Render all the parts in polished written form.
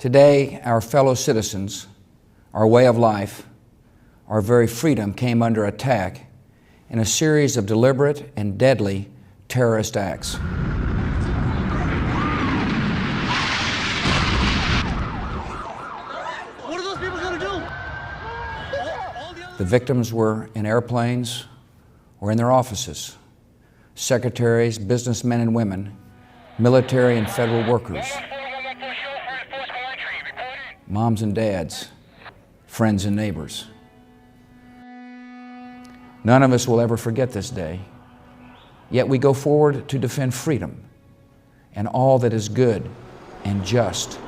Today, our fellow citizens, our way of life, our very freedom came under attack in a series of deliberate and deadly terrorist acts. What are those people going to do? The victims were in airplanes or in their offices. Secretaries, businessmen and women, military and federal workers, moms and dads, friends and neighbors. None of us will ever forget this day, yet we go forward to defend freedom and all that is good and just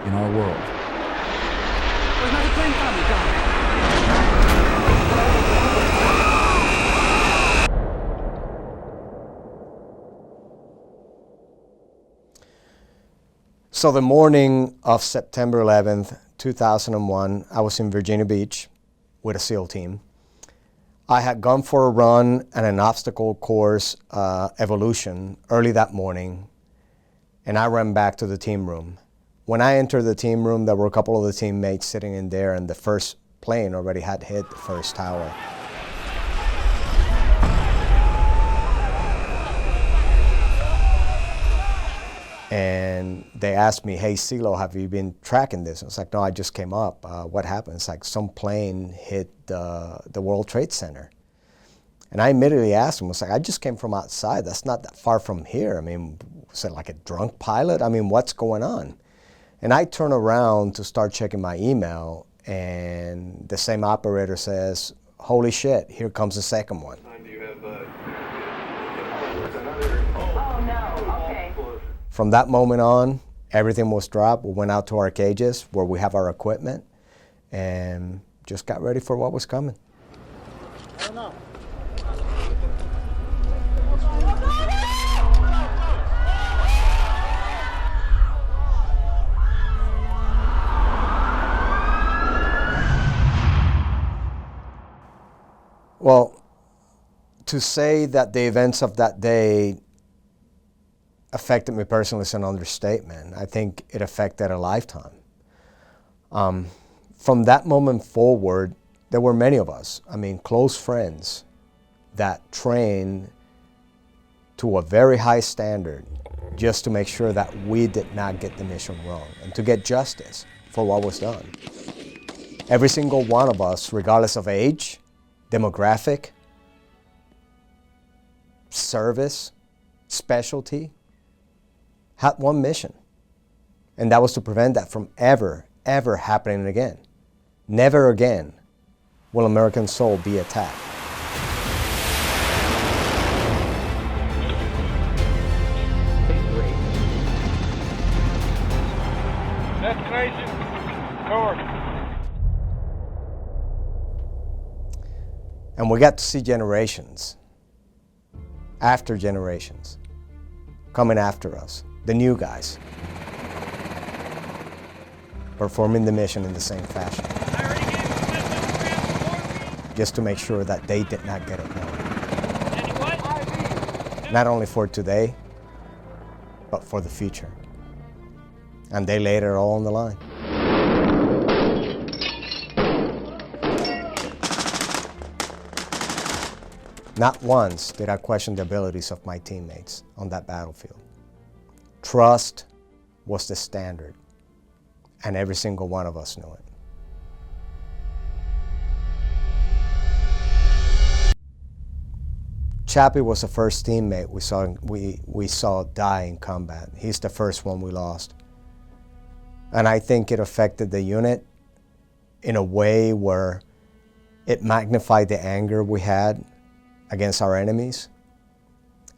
in our world. There's another plane coming, John. So the morning of September 11th, 2001, I was in Virginia Beach with a SEAL team. I had gone for a run and an obstacle course evolution early that morning, and I ran back to the team room. When I entered the team room, there were a couple of the teammates sitting in there, and the first plane already had hit the first tower. And they asked me, "Hey, CeeLo, have you been tracking this?" I was like, "No, I just came up. What happened?" It's like some plane hit the World Trade Center. And I immediately asked him, I was like, "I just came from outside. That's not that far from here. I mean, was it like a drunk pilot? I mean, what's going on?" And I turn around to start checking my email, and the same operator says, "Holy shit, here comes the second one." From that moment on, everything was dropped. We went out to our cages where we have our equipment and just got ready for what was coming. I don't know. Well, to say that the events of that day affected me personally is an understatement. I think it affected a lifetime. From that moment forward, there were many of us, close friends, that trained to a very high standard just to make sure that we did not get the mission wrong and to get justice for what was done. Every single one of us, regardless of age, demographic, service, specialty, had one mission, and that was to prevent that from ever happening again. Never again will American soul be attacked. Destination, north. And we got to see generations, after generations, coming after us. The new guys, performing the mission in the same fashion, just to make sure that they did not get it wrong. Not only for today, but for the future. And they laid it all on the line. Not once did I question the abilities of my teammates on that battlefield. Trust was the standard, and every single one of us knew it. Chappie was the first teammate we saw die in combat. He's the first one we lost. And I think it affected the unit in a way where it magnified the anger we had against our enemies.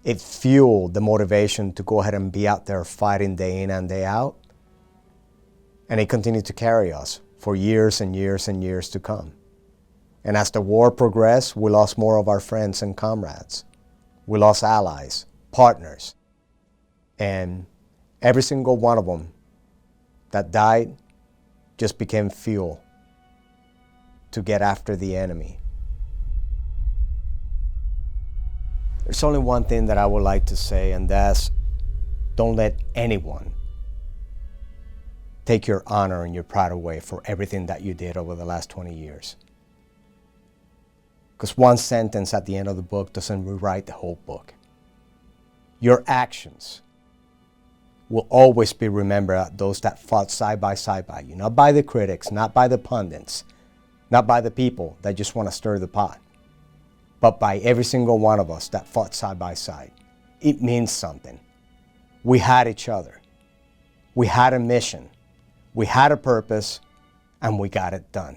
It fueled the motivation to go ahead and be out there fighting day in and day out. And it continued to carry us for years and years and years to come. And as the war progressed, we lost more of our friends and comrades. We lost allies, partners. And every single one of them that died just became fuel to get after the enemy. There's only one thing that I would like to say, and that's don't let anyone take your honor and your pride away for everything that you did over the last 20 years. Because one sentence at the end of the book doesn't rewrite the whole book. Your actions will always be remembered at those that fought side by you, not by the critics, not by the pundits, not by the people that just want to stir the pot, but by every single one of us that fought side by side. It means something. We had each other. We had a mission. We had a purpose, and we got it done.